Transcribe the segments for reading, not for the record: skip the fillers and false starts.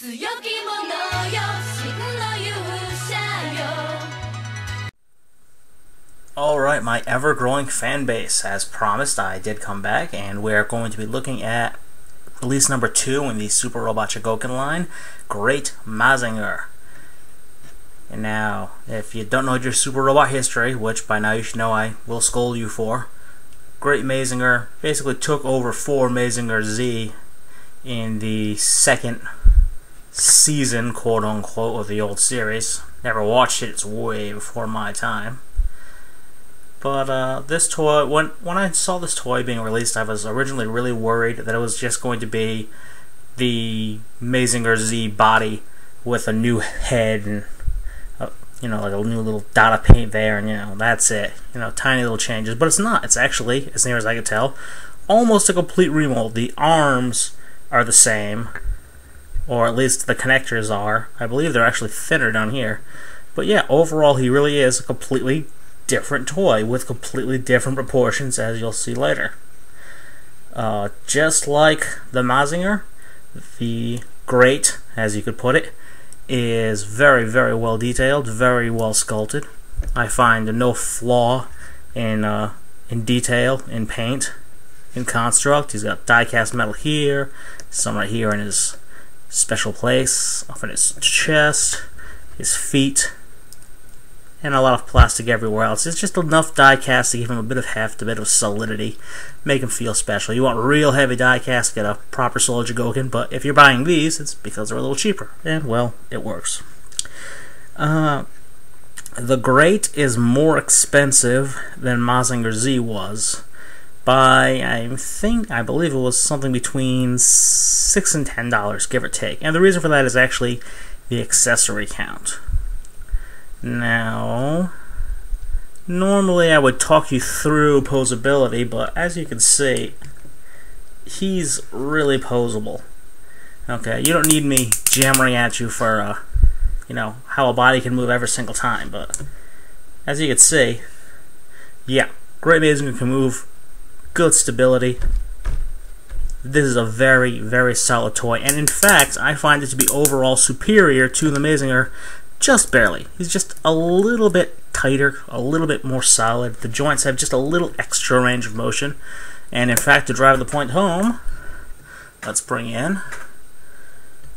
強き者よ真の勇者よ Alright, my ever-growing fan base. As promised, I did come back, and we're going to be looking at release number 2 in the Super Robot Chogokin line, Great Mazinger. And now, if you don't know your Super Robot history, which by now you should know I will scold you for, Great Mazinger basically took over for Mazinger Z in the second season, quote-unquote, of the old series. Never watched it, it's way before my time. But this toy, when I saw this toy being released, I was originally really worried that it was just going to be the Mazinger Z body with a new head and, you know, like a new little dot of paint there, and, you know, that's it. You know, tiny little changes. But it's not. It's actually, as near as I can tell, almost a complete remold. The arms are the same, or at least the connectors are. I believe they're actually thinner down here. But yeah, overall, he really is a completely different toy with completely different proportions, as you'll see later. Just like the Mazinger, the Great, as you could put it, is very, very well detailed, very well sculpted. I find no flaw in detail, in paint, in construct. He's got die-cast metal here, some right here in his special place, up in his chest, his feet, and a lot of plastic everywhere else. It's just enough die-cast to give him a bit of heft, a bit of solidity, make him feel special. You want real heavy die-cast, get a proper solid Chogokin, but if you're buying these, it's because they're a little cheaper, and, well, it works. The Great is more expensive than Mazinger Z was by, I believe it was something between $6 and $10, give or take. And the reason for that is actually the accessory count. Now, normally I would talk you through posability, but as you can see, he's really posable. Okay, you don't need me jammering at you for, you know, how a body can move every single time, but as you can see, yeah, Great Mazinger can move, good stability. This is a very, very solid toy, and in fact, I find it to be overall superior to the Mazinger. Just barely. He's just a little bit tighter, a little bit more solid. The joints have just a little extra range of motion. And in fact, to drive the point home, let's bring in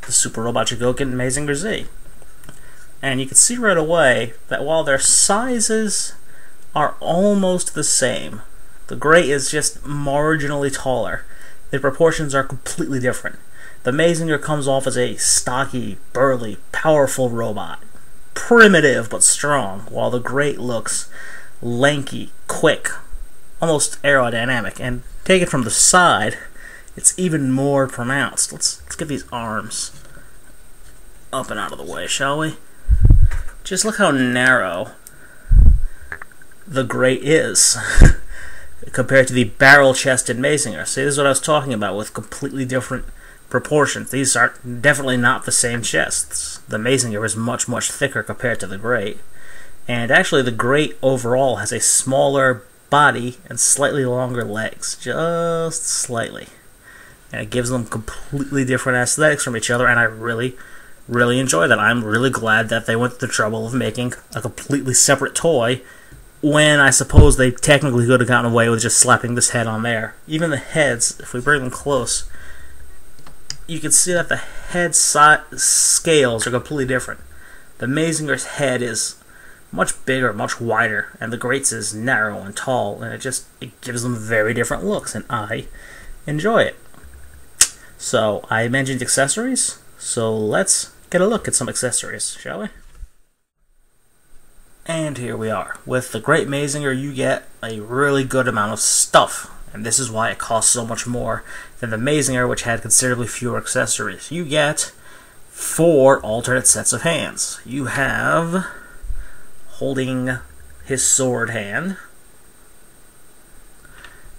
the Super Robot Chogokin Mazinger Z. And you can see right away that while their sizes are almost the same, the Great is just marginally taller. The proportions are completely different. The Mazinger comes off as a stocky, burly, powerful robot. Primitive but strong, while the Great looks lanky, quick, almost aerodynamic. And take it from the side, it's even more pronounced. Let's get these arms up and out of the way, shall we? Just look how narrow the Great is compared to the barrel-chested Mazinger. See, this is what I was talking about with completely different proportions. These are definitely not the same chests. The Mazinger is much, much thicker compared to the Great. And actually, the Great overall has a smaller body and slightly longer legs. Just slightly. And it gives them completely different aesthetics from each other, and I really, really enjoy that. I'm really glad that they went to the trouble of making a completely separate toy when I suppose they technically could have gotten away with just slapping this head on there. Even the heads, if we bring them close, you can see that the head scales are completely different. The Mazinger's head is much bigger, much wider, and the Great's is narrow and tall, and it gives them very different looks, and I enjoy it. So, I mentioned accessories, so let's get a look at some accessories, shall we? And here we are. With the Great Mazinger, you get a really good amount of stuff. And this is why it costs so much more than the Mazinger, which had considerably fewer accessories. You get 4 alternate sets of hands. You have holding his sword hand.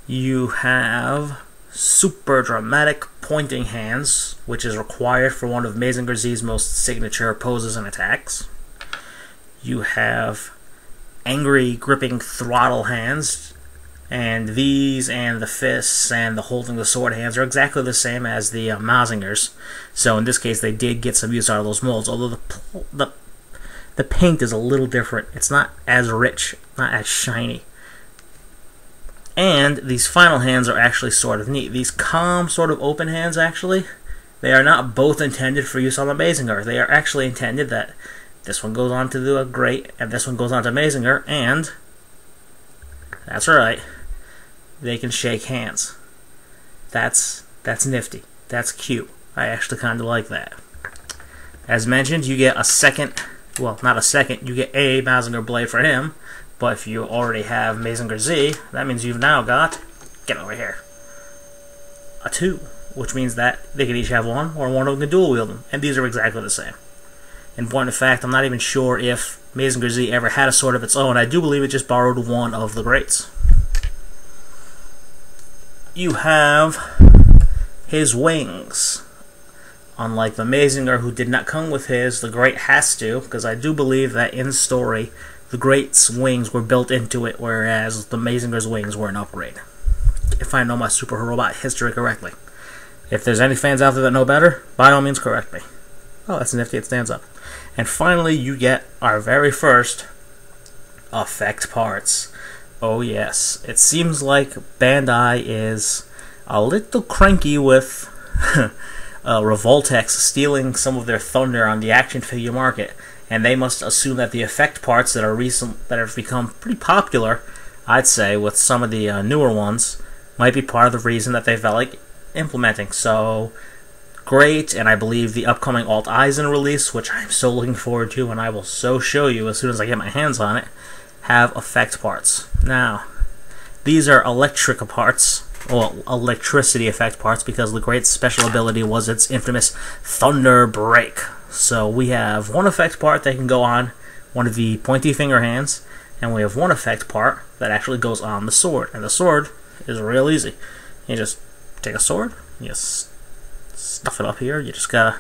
You have super dramatic pointing hands, which is required for one of Mazinger Z's most signature poses and attacks. You have angry gripping throttle hands, And these and the fists and the holding the sword hands are exactly the same as the Mazingers. So in this case, they did get some use out of those molds, although the paint is a little different. It's not as rich, not as shiny. And these final hands are actually sort of neat. These calm, sort of open hands, actually, they are not both intended for use on the Mazinger. They are actually intended that this one goes on to the Great, and this one goes on to Mazinger, and that's right, they can shake hands. That's nifty. That's cute. I actually kind of like that. As mentioned, you get a second, well, not a second, you get a Mazinger blade for him, but if you already have Mazinger Z, that means you've now got, get over here, a 2, which means that they can each have one, or one of them can dual wield them, and these are exactly the same. In point of fact, I'm not even sure if Mazinger Z ever had a sword of its own. I do believe it just borrowed one of the Greats. You have his wings. Unlike the Mazinger, who did not come with his, the Great has to, because I do believe that in story, the Great's wings were built into it, whereas the Mazinger's wings were an upgrade. If I know my Super Robot history correctly. If there's any fans out there that know better, by all means correct me. Oh, that's nifty, it stands up. And finally, you get our very first effect parts. Oh yes, it seems like Bandai is a little cranky with Revoltex stealing some of their thunder on the action figure market, and they must assume that the effect parts that have become pretty popular, I'd say, with some of the newer ones, might be part of the reason that they felt like implementing. So Great, and I believe the upcoming Alt Eisen release, which I'm so looking forward to, and I will so show you as soon as I get my hands on it, have effect parts. Now, these are electric parts, well, electricity effect parts, because the Great's special ability was its infamous Thunder Break. So we have one effect part that can go on one of the pointy finger hands, and we have one effect part that actually goes on the sword. And the sword is real easy. You just take a sword, you just stuff it up here, you just gotta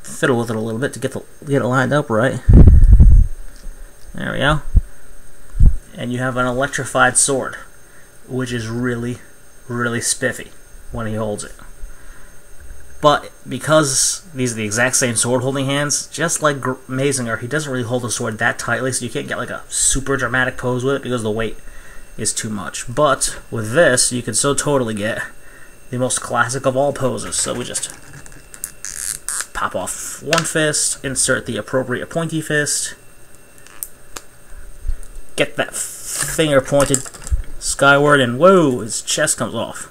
fiddle with it a little bit to get it lined up right. There we go. And you have an electrified sword, which is really, really spiffy when he holds it. But because these are the exact same sword holding hands, just like Mazinger, he doesn't really hold the sword that tightly, so you can't get like a super dramatic pose with it because the weight is too much. But with this, you can so totally get the most classic of all poses. So we just pop off one fist, insert the appropriate pointy fist, get that finger pointed skyward, and whoa, his chest comes off.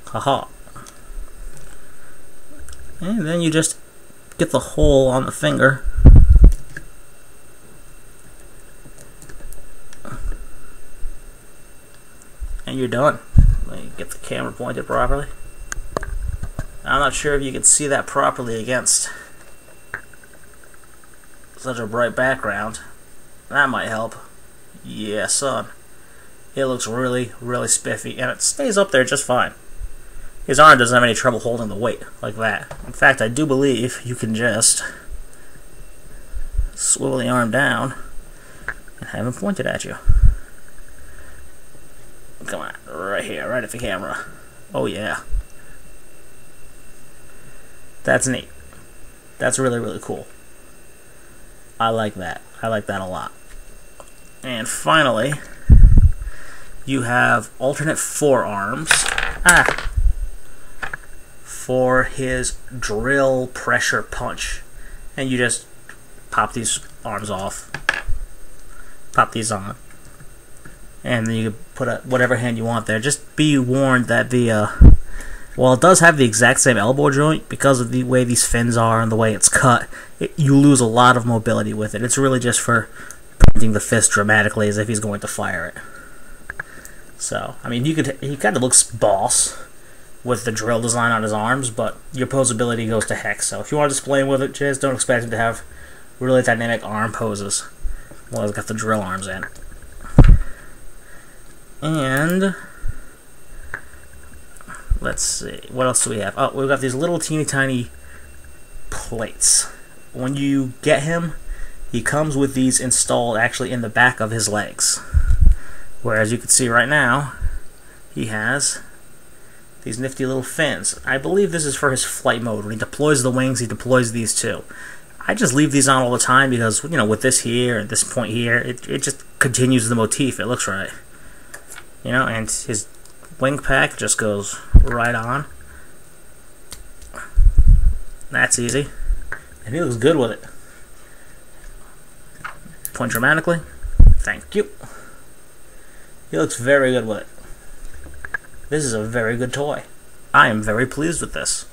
Haha. And then you just get the hole on the finger. And you're done. Let me get the camera pointed properly. I'm not sure if you can see that properly against such a bright background. That might help. Yeah, son. It looks really, really spiffy, and it stays up there just fine. His arm doesn't have any trouble holding the weight like that. In fact, I do believe you can just swivel the arm down and have him pointed at you. Come on, right here, right at the camera. Oh yeah. That's neat. That's really, really cool. I like that. I like that a lot. And finally, you have alternate forearms for his drill pressure punch. And you just pop these arms off, pop these on, and then you can put whatever hand you want there. Just be warned that while it does have the exact same elbow joint, because of the way these fins are and the way it's cut, you lose a lot of mobility with it. It's really just for pointing the fist dramatically as if he's going to fire it. So, I mean, he kind of looks boss with the drill design on his arms, but your posability goes to heck. So if you want to display him with it, just don't expect him to have really dynamic arm poses. Well, he's got the drill arms in. And let's see, what else do we have? Oh, we've got these little teeny tiny plates. When you get him, he comes with these installed actually in the back of his legs. Whereas you can see right now, he has these nifty little fins. I believe this is for his flight mode. When he deploys the wings, he deploys these too. I just leave these on all the time because, you know, with this here and this point here, it just continues the motif. It looks right. You know, and his wing pack just goes right on. That's easy. And he looks good with it. Point dramatically. Thank you. He looks very good with it. This is a very good toy. I am very pleased with this.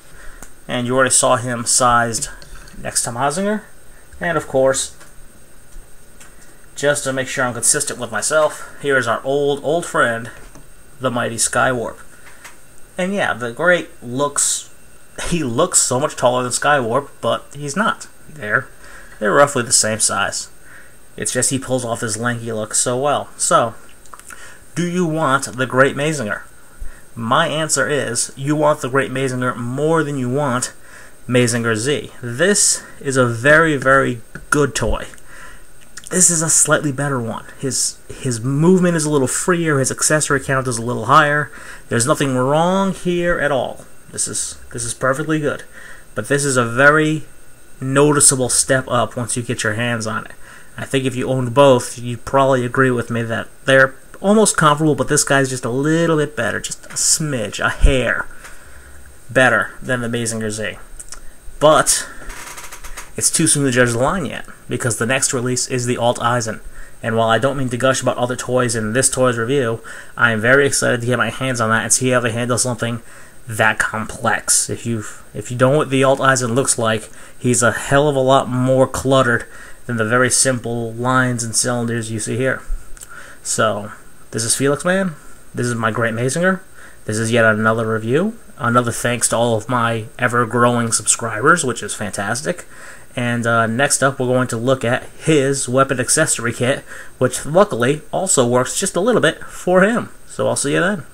And you already saw him sized next to Mazinger. And of course, just to make sure I'm consistent with myself, here is our old friend, the mighty Skywarp. And yeah, the Great looks, he looks so much taller than Skywarp, but he's not. They're roughly the same size. It's just he pulls off his lanky look so well. So, do you want the Great Mazinger? My answer is, you want the Great Mazinger more than you want Mazinger Z. This is a very, very good toy. This is a slightly better one. His movement is a little freer, his accessory count is a little higher. There's nothing wrong here at all. This is perfectly good. But this is a very noticeable step up once you get your hands on it. I think if you owned both, you'd probably agree with me that they're almost comparable, but this guy's just a little bit better, just a smidge, a hair better than the Mazinger Z. But it's too soon to judge the line yet, because the next release is the Alt Eisen. And while I don't mean to gush about other toys in this toys review, I am very excited to get my hands on that and see how they handle something that complex. If you don't know what the Alt Eisen looks like, he's a hell of a lot more cluttered than the very simple lines and cylinders you see here. So, this is Felixman. This is my Great Mazinger. This is yet another review. Another thanks to all of my ever-growing subscribers, which is fantastic. And next up, we're going to look at his weapon accessory kit, which luckily also works just a little bit for him. So I'll see you then.